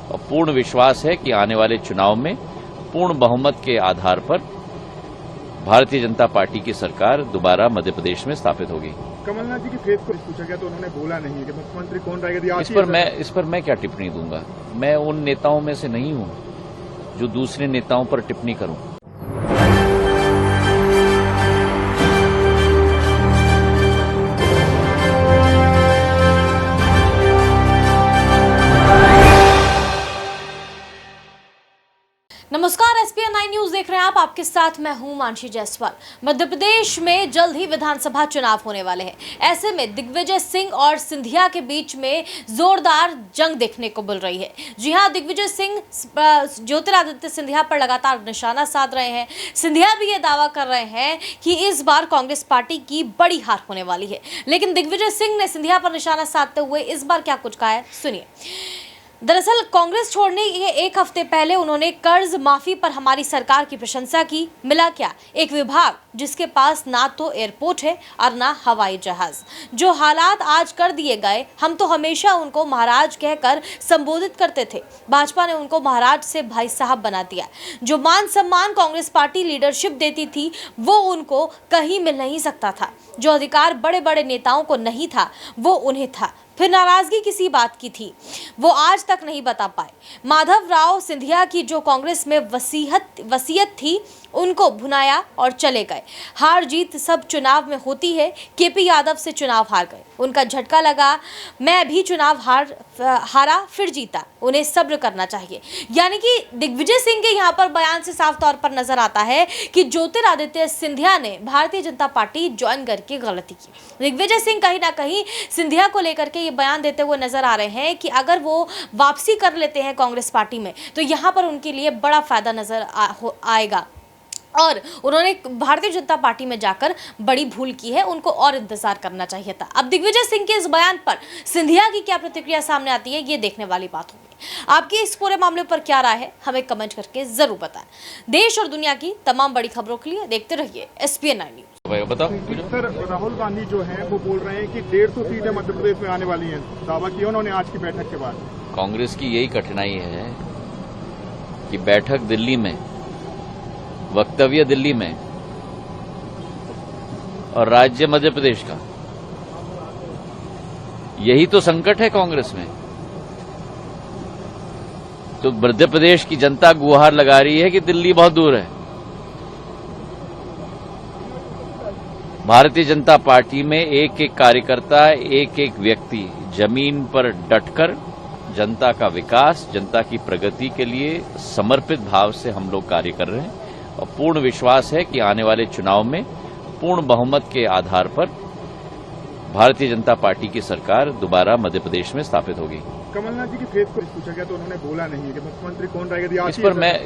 और पूर्ण विश्वास है कि आने वाले चुनाव में पूर्ण बहुमत के आधार पर भारतीय जनता पार्टी की सरकार दोबारा मध्य प्रदेश में स्थापित होगी। कमलनाथ जी की फेस को पूछा गया तो उन्होंने बोला नहीं है कि मुख्यमंत्री कौन रहेगा। इस पर मैं क्या टिप्पणी दूंगा। मैं उन नेताओं में से नहीं हूं जो दूसरे नेताओं पर टिप्पणी करूं। नमस्कार, SPN 9 न्यूज देख रहे हैं आप। आपके साथ मैं हूं मानसी जायसवाल। मध्य प्रदेश में जल्द ही विधानसभा चुनाव होने वाले हैं। ऐसे में दिग्विजय सिंह और सिंधिया के बीच में जोरदार जंग देखने को मिल रही है। जी हां, दिग्विजय सिंह ज्योतिरादित्य सिंधिया पर लगातार निशाना साध रहे हैं। सिंधिया भी ये दावा कर रहे हैं कि इस बार कांग्रेस पार्टी की बड़ी हार होने वाली है। लेकिन दिग्विजय सिंह ने सिंधिया पर निशाना साधते हुए इस बार क्या कुछ कहा है, सुनिए। दरअसल कांग्रेस छोड़ने के एक हफ्ते पहले उन्होंने कर्ज माफी पर हमारी सरकार की प्रशंसा की। मिला क्या? एक विभाग जिसके पास ना तो एयरपोर्ट है और ना हवाई जहाज। जो हालात आज कर दिए गए, हम तो हमेशा उनको महाराज कहकर संबोधित करते थे। भाजपा ने उनको महाराज से भाई साहब बना दिया। जो मान सम्मान कांग्रेस पार्टी लीडरशिप देती थी वो उनको कहीं मिल नहीं सकता था। जो अधिकार बड़े बड़े नेताओं को नहीं था वो उन्हें था। फिर नाराजगी किसी बात की थी वो आज तक नहीं बता पाए। माधव राव सिंधिया की जो कांग्रेस में वसीयत थी उनको भुनाया और चले गए। हार जीत सब चुनाव में होती है। KP यादव से चुनाव हार गए, उनका झटका लगा। मैं भी चुनाव हारा फिर जीता, उन्हें सब्र करना चाहिए। यानी कि दिग्विजय सिंह के यहाँ पर बयान से साफ तौर पर नजर आता है कि ज्योतिरादित्य सिंधिया ने भारतीय जनता पार्टी ज्वाइन करके गलती की। दिग्विजय सिंह कहीं ना कहीं सिंधिया को लेकर के ये बयान देते हुए नजर आ रहे हैं कि अगर वो वापसी कर लेते हैं कांग्रेस पार्टी में तो यहाँ पर उनके लिए बड़ा फायदा नजर आएगा। और उन्होंने भारतीय जनता पार्टी में जाकर बड़ी भूल की है, उनको और इंतजार करना चाहिए था। अब दिग्विजय सिंह के इस बयान पर सिंधिया की क्या प्रतिक्रिया सामने आती है, ये देखने वाली बात होगी। आपकी इस पूरे मामले पर क्या राय है, हमें कमेंट करके जरूर बताएं। देश और दुनिया की तमाम बड़ी खबरों के लिए देखते रहिए SPN 9 न्यूज। बताओ सर, राहुल गांधी जो है वो बोल रहे हैं कि 150 सीटें मध्य प्रदेश में आने वाली हैं। दावा किया उन्होंने आज की बैठक के बाद। कांग्रेस की यही कठिनाई है कि बैठक दिल्ली में, वक्तव्य दिल्ली में और राज्य मध्य प्रदेश का, यही तो संकट है कांग्रेस में। तो मध्य प्रदेश की जनता गुहार लगा रही है कि दिल्ली बहुत दूर है। भारतीय जनता पार्टी में एक एक कार्यकर्ता, एक एक व्यक्ति जमीन पर डटकर जनता का विकास, जनता की प्रगति के लिए समर्पित भाव से हम लोग कार्य कर रहे हैं। और पूर्ण विश्वास है कि आने वाले चुनाव में पूर्ण बहुमत के आधार पर भारतीय जनता पार्टी की सरकार दोबारा मध्य प्रदेश में स्थापित होगी। कमलनाथ जी की फेस को पूछा गया तो उन्होंने बोला नहीं है कि मुख्यमंत्री कौन रहेगा।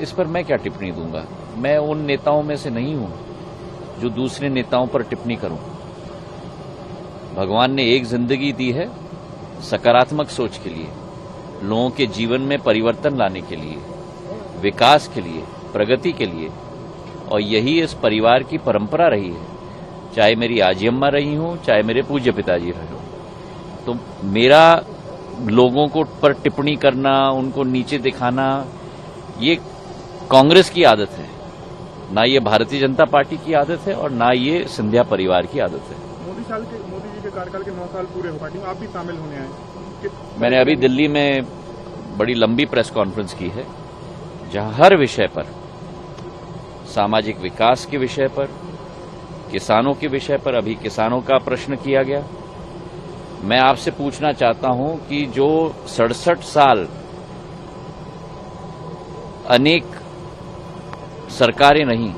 इस पर मैं क्या टिप्पणी दूंगा। मैं उन नेताओं में से नहीं हूं जो दूसरे नेताओं पर टिप्पणी करूं। भगवान ने एक जिंदगी दी है सकारात्मक सोच के लिए, लोगों के जीवन में परिवर्तन लाने के लिए, विकास के लिए, प्रगति के लिए। और यही इस परिवार की परंपरा रही है, चाहे मेरी आजी अम्मा रही हूं, चाहे मेरे पूज्य पिताजी रहे हो। तो मेरा लोगों को पर टिप्पणी करना, उनको नीचे दिखाना, ये कांग्रेस की आदत है, ना ये भारतीय जनता पार्टी की आदत है और ना ये सिंधिया परिवार की आदत है। मोदी जी के कार्यकाल के 9 साल पूरे हो, पार्टी में आप भी शामिल होने आए। मैंने अभी दिल्ली में बड़ी लंबी प्रेस कॉन्फ्रेंस की है जहां हर विषय पर, सामाजिक विकास के विषय पर, किसानों के विषय पर, अभी किसानों का प्रश्न किया गया। मैं आपसे पूछना चाहता हूं कि जो 67 साल अनेक सरकारें नहीं,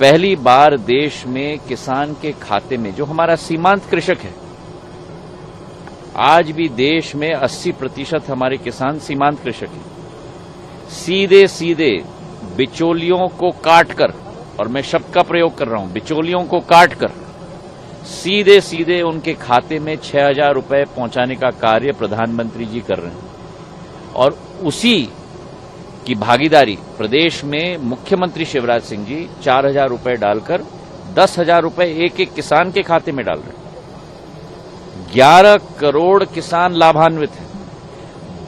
पहली बार देश में किसान के खाते में, जो हमारा सीमांत कृषक है, आज भी देश में 80% हमारे किसान सीमांत कृषक हैं, सीधे सीधे बिचौलियों को काटकर, और मैं शब्द का प्रयोग कर रहा हूं, बिचौलियों को काटकर सीधे सीधे उनके खाते में 6,000 रुपए पहुंचाने का कार्य प्रधानमंत्री जी कर रहे हैं। और उसी की भागीदारी प्रदेश में मुख्यमंत्री शिवराज सिंह जी 4,000 रुपए डालकर 10,000 रुपए एक एक किसान के खाते में डाल रहे हैं। 11 करोड़ किसान लाभान्वित हैं।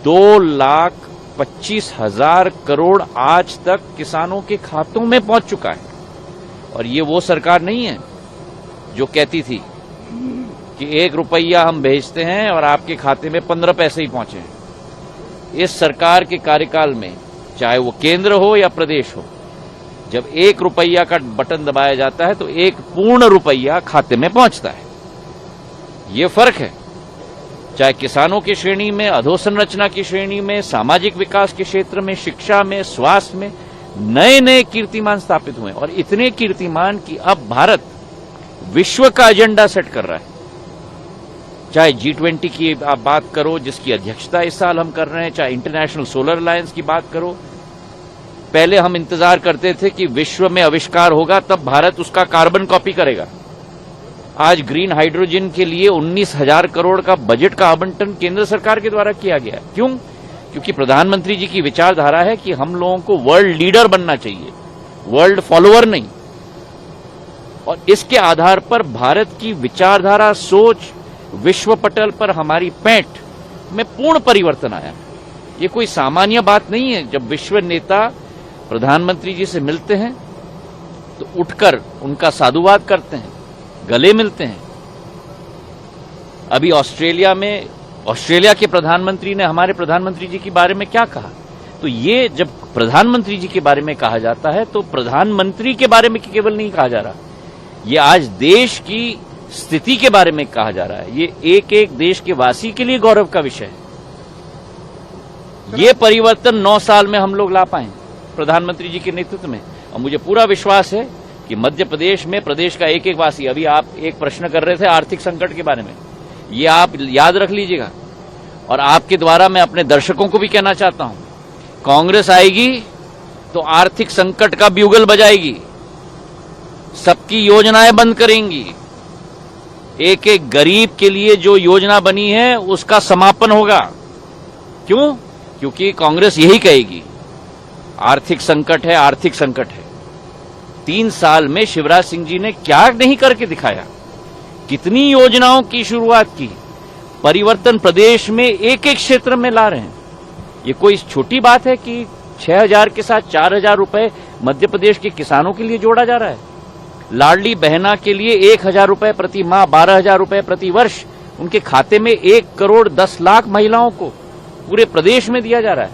2,25,000 करोड़ आज तक किसानों के खातों में पहुंच चुका है। और ये वो सरकार नहीं है जो कहती थी कि 1 रुपया हम भेजते हैं और आपके खाते में 15 पैसे ही पहुंचे हैं। इस सरकार के कार्यकाल में, चाहे वो केंद्र हो या प्रदेश हो, जब 1 रुपया का बटन दबाया जाता है तो 1 पूर्ण रुपया खाते में पहुंचता है। ये फर्क है। चाहे किसानों की श्रेणी में, अधोसंरचना की श्रेणी में, सामाजिक विकास के क्षेत्र में, शिक्षा में, स्वास्थ्य में नए नए कीर्तिमान स्थापित हुए और इतने कीर्तिमान कि अब भारत विश्व का एजेंडा सेट कर रहा है। चाहे G20 की आप बात करो, जिसकी अध्यक्षता इस साल हम कर रहे हैं, चाहे इंटरनेशनल सोलर अलायंस की बात करो। पहले हम इंतजार करते थे कि विश्व में आविष्कार होगा तब भारत उसका कार्बन कॉपी करेगा। आज ग्रीन हाइड्रोजन के लिए 19,000 करोड़ का बजट का आवंटन केंद्र सरकार के द्वारा किया गया। क्यों? क्योंकि प्रधानमंत्री जी की विचारधारा है कि हम लोगों को वर्ल्ड लीडर बनना चाहिए, वर्ल्ड फॉलोअर नहीं। और इसके आधार पर भारत की विचारधारा, सोच, विश्व पटल पर हमारी पैठ में पूर्ण परिवर्तन आया। ये कोई सामान्य बात नहीं है। जब विश्व नेता प्रधानमंत्री जी से मिलते हैं तो उठकर उनका साधुवाद करते हैं, गले मिलते हैं। अभी ऑस्ट्रेलिया के प्रधानमंत्री ने हमारे प्रधानमंत्री जी के बारे में क्या कहा? तो ये जब प्रधानमंत्री जी के बारे में कहा जाता है तो प्रधानमंत्री के बारे में केवल नहीं कहा जा रहा, ये आज देश की स्थिति के बारे में कहा जा रहा है। ये एक एक देश के वासी के लिए गौरव का विषय है। ये परिवर्तन 9 साल में हम लोग ला पाए प्रधानमंत्री जी के नेतृत्व में। और मुझे पूरा विश्वास है कि मध्य प्रदेश में प्रदेश का एक एक वासी, अभी आप एक प्रश्न कर रहे थे आर्थिक संकट के बारे में, ये आप याद रख लीजिएगा। और आपके द्वारा मैं अपने दर्शकों को भी कहना चाहता हूं, कांग्रेस आएगी तो आर्थिक संकट का ब्यूगल बजाएगी, सबकी योजनाएं बंद करेंगी। एक एक गरीब के लिए जो योजना बनी है उसका समापन होगा। क्यों? क्योंकि कांग्रेस यही कहेगी आर्थिक संकट है, आर्थिक संकट है। 3 साल में शिवराज सिंह जी ने क्या नहीं करके दिखाया, कितनी योजनाओं की शुरुआत की, परिवर्तन प्रदेश में एक एक क्षेत्र में ला रहे हैं। ये कोई छोटी बात है कि 6,000 के साथ 4,000 रुपए मध्य प्रदेश के किसानों के लिए जोड़ा जा रहा है। लाडली बहना के लिए 1,000 रुपए प्रति माह, 12,000 रुपए प्रति वर्ष उनके खाते में 1 करोड़ 10 लाख महिलाओं को पूरे प्रदेश में दिया जा रहा है।